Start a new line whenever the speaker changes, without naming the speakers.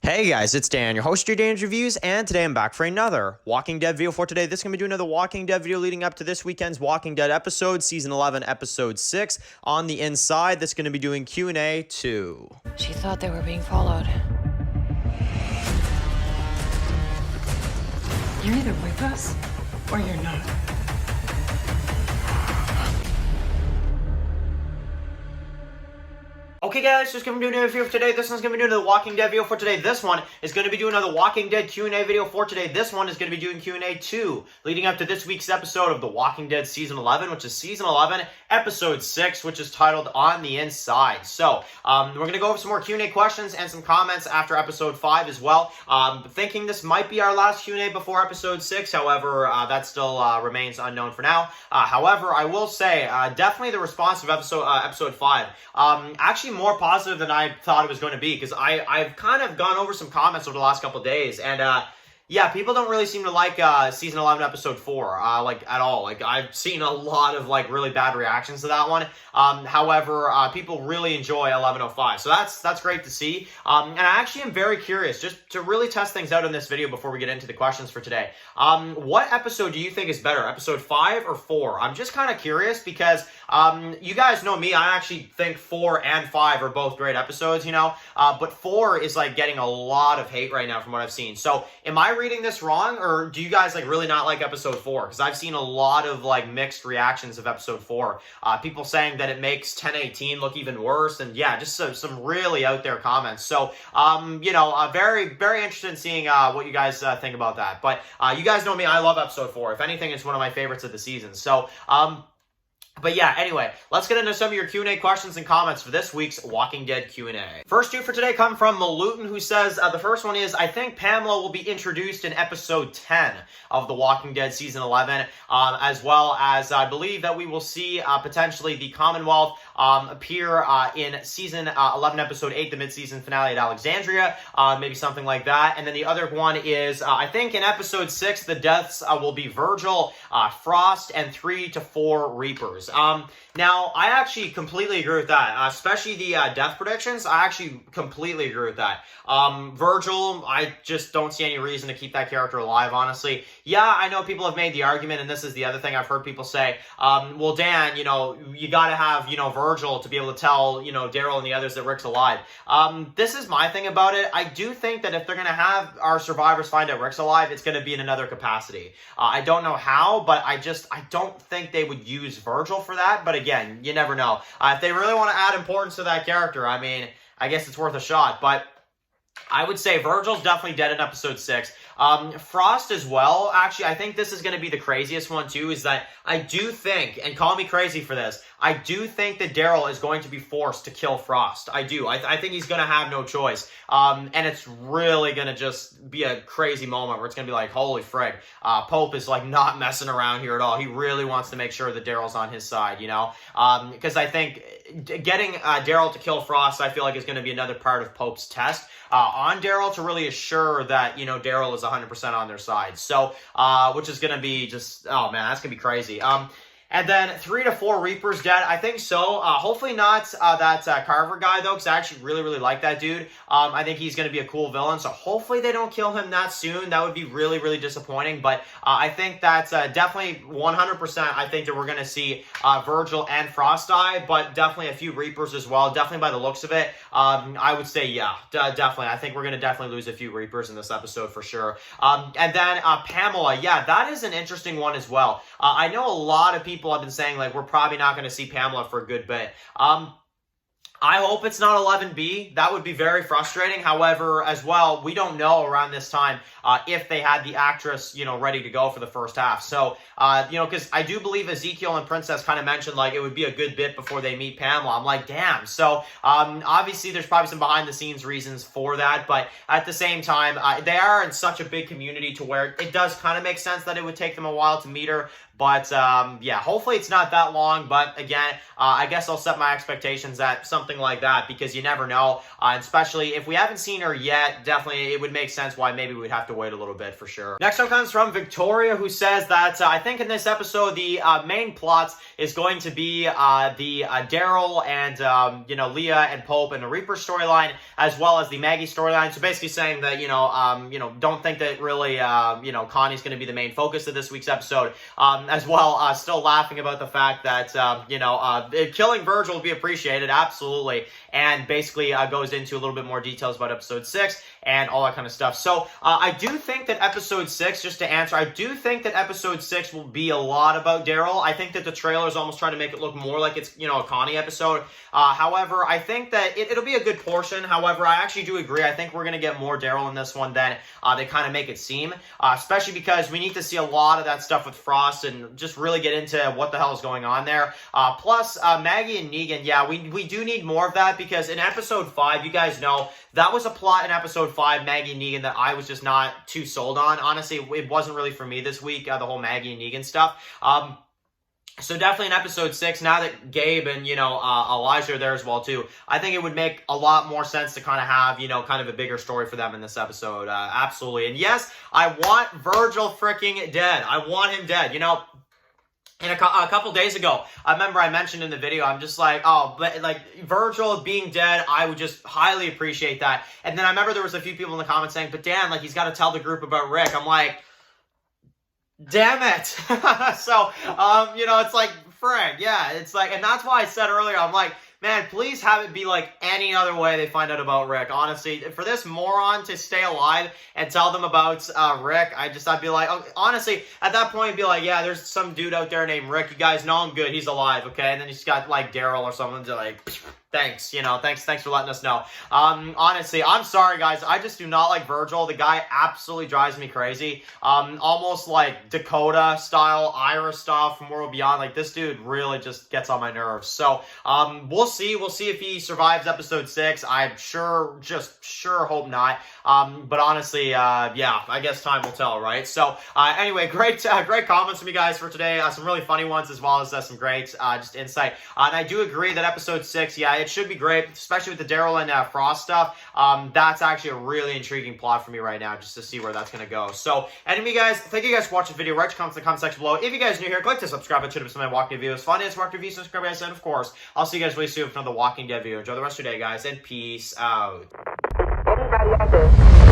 Hey guys, it's Dan, your host of your Dan's Reviews, and today I'm back for another Walking Dead video for today. This is going to be doing another Walking Dead video leading up to this weekend's Walking Dead episode, Season 11, Episode 6. On the inside, this is going to be doing Q&A 2.
She thought they were being followed.
You're either with us or you're not.
Okay guys, just going to be doing a video for today. This one's going to be doing another Walking Dead video for today. This one is going to be doing another Walking Dead Q&A video for today. This one is going to be doing Q&A 2, leading up to this week's episode of The Walking Dead Season 11, which is Season 11, Episode 6, which is titled On the Inside. So, we're going to go over some more Q&A questions and some comments after Episode 5 as well. Thinking this might be our last Q&A before Episode 6, however, that still remains unknown for now. However, I will say, definitely the response of Episode 5, actually more positive than I thought it was going to be, because I've kind of gone over some comments over the last couple of days, and yeah, people don't really seem to like Season 11, Episode 4, like, at all. Like, I've seen a lot of, like, really bad reactions to that one. However, people really enjoy 1105, so that's great to see. And I actually am very curious, just to really test things out in this video before we get into the questions for today. What episode do you think is better, Episode 5 or 4? I'm just kind of curious, because you guys know me, I actually think 4 and 5 are both great episodes, you know? But 4 is, like, getting a lot of hate right now from what I've seen. So, am I reading this wrong, or do you guys like really not like Episode 4? Because I've seen a lot of like mixed reactions of Episode 4. People saying that it makes 1018 look even worse, and yeah, just some really out there comments. So, you know, very, very interested in seeing what you guys think about that. But you guys know me, I love Episode 4. If anything, it's one of my favorites of the season. So, but yeah, anyway, let's get into some of your Q&A questions and comments for this week's Walking Dead Q&A. First two for today come from Malutin, who says, the first one is, I think Pamela will be introduced in Episode 10 of The Walking Dead Season 11, as well as I believe that we will see potentially the Commonwealth appear in Season 11, Episode 8, the mid-season finale at Alexandria, maybe something like that. And then the other one is, I think in Episode 6, the deaths will be Virgil, Frost, and 3 to 4 Reapers. Now, I actually completely agree with that, especially the death predictions. I actually completely agree with that. Virgil, I just don't see any reason to keep that character alive, honestly. Yeah, I know people have made the argument, and this is the other thing I've heard people say, well, Dan, you know, you gotta have, you know, Virgil to be able to tell, you know, Daryl and the others that Rick's alive. This is my thing about it. I do think that if they're gonna have our survivors find out Rick's alive, it's gonna be in another capacity. I don't know how, but I don't think they would use Virgil for that, but again, you never know. If they really want to add importance to that character, I mean, I guess it's worth a shot, but I would say Virgil's definitely dead in Episode 6. Frost as well. Actually, I think this is going to be the craziest one too, is that I do think, and call me crazy for this, I do think that Daryl is going to be forced to kill Frost. I do. I think he's going to have no choice. And it's really going to just be a crazy moment where it's going to be like, holy frig, Pope is like not messing around here at all. He really wants to make sure that Daryl's on his side, you know? Because I think getting Daryl to kill Frost, I feel like is going to be another part of Pope's test on Daryl to really assure that, you know, Daryl is 100% on their side. So, which is going to be just, oh man, that's going to be crazy. And then 3 to 4 Reapers dead. I think so. Hopefully not that Carver guy, though, because I actually really, really like that dude. I think he's going to be a cool villain, so hopefully they don't kill him that soon. That would be really, really disappointing, but I think that's definitely 100%. I think that we're going to see Virgil and Frost die, but definitely a few Reapers as well, definitely by the looks of it. I would say, yeah, definitely. I think we're going to definitely lose a few Reapers in this episode for sure. And then Pamela, yeah, that is an interesting one as well. I know a lot of people have been saying, like, we're probably not going to see Pamela for a good bit. I hope it's not 11B. That would be very frustrating. However, as well, we don't know around this time if they had the actress, you know, ready to go for the first half. So, you know, because I do believe Ezekiel and Princess kind of mentioned, like, it would be a good bit before they meet Pamela. I'm like, damn. So, obviously, there's probably some behind-the-scenes reasons for that. But at the same time, they are in such a big community to where it does kind of make sense that it would take them a while to meet her. But yeah, hopefully it's not that long. But again, I guess I'll set my expectations at something like that because you never know. And especially if we haven't seen her yet, definitely it would make sense why maybe we'd have to wait a little bit for sure. Next one comes from Victoria, who says that I think in this episode the main plots is going to be the Daryl and Leah and Pope and the Reaper storyline, as well as the Maggie storyline. So basically saying that don't think that really Connie's going to be the main focus of this week's episode. As well, still laughing about the fact that killing Virgil will be appreciated, absolutely, and basically goes into a little bit more details about episode 6 and all that kind of stuff. So I do think that episode 6, just to answer, I do think that episode 6 will be a lot about Daryl. I think that the trailer is almost trying to make it look more like it's, a Connie episode. However, I think that it'll be a good portion. However, I actually do agree. I think we're going to get more Daryl in this one than they kind of make it seem, especially because we need to see a lot of that stuff with Frost and just really get into what the hell is going on there. Plus, Maggie and Negan, yeah, we do need more of that because in episode 5, you guys know, that was a plot in episode 5, Maggie and Negan, that I was just not too sold on. Honestly, it wasn't really for me this week, the whole Maggie and Negan stuff. So definitely in episode 6, now that Gabe and, Elijah are there as well too, I think it would make a lot more sense to kind of have, kind of a bigger story for them in this episode. Absolutely. And yes, I want Virgil freaking dead. I want him dead. And a couple days ago, I remember I mentioned in the video, I'm just like, oh, but like Virgil being dead, I would just highly appreciate that. And then I remember there was a few people in the comments saying, but Dan, like he's got to tell the group about Rick. I'm like, damn it. So, it's like, Frank, yeah, it's like, and that's why I said earlier, I'm like, man, please have it be like any other way they find out about Rick. Honestly, for this moron to stay alive and tell them about Rick, I'd be like, oh, honestly, at that point, be like, yeah, there's some dude out there named Rick. You guys know him good. He's alive, okay? And then he's got like Daryl or something to like, thanks, thanks for letting us know. Honestly, I'm sorry, guys. I just do not like Virgil. The guy absolutely drives me crazy. Almost like Dakota style, Ira style from World Beyond. Like this dude really just gets on my nerves. So, we'll see. We'll see if he survives episode 6. I'm sure hope not. But honestly, yeah, I guess time will tell, right? So, anyway, great comments from you guys for today. Some really funny ones as well as some great, just insight. And I do agree that episode 6, yeah, it should be great, especially with the Daryl and Frost stuff. That's actually a really intriguing plot for me right now, just to see where that's going to go. So, anyway, guys, thank you guys for watching the video. Write your comments in the comment section below. If you guys are new here, click the subscribe button to some of my Walking Dead videos. Fun is Walking Dead videos, subscribe, guys, and of course, I'll see you guys really soon for another Walking Dead video. Enjoy the rest of your day, guys, and peace out.
Anybody out there?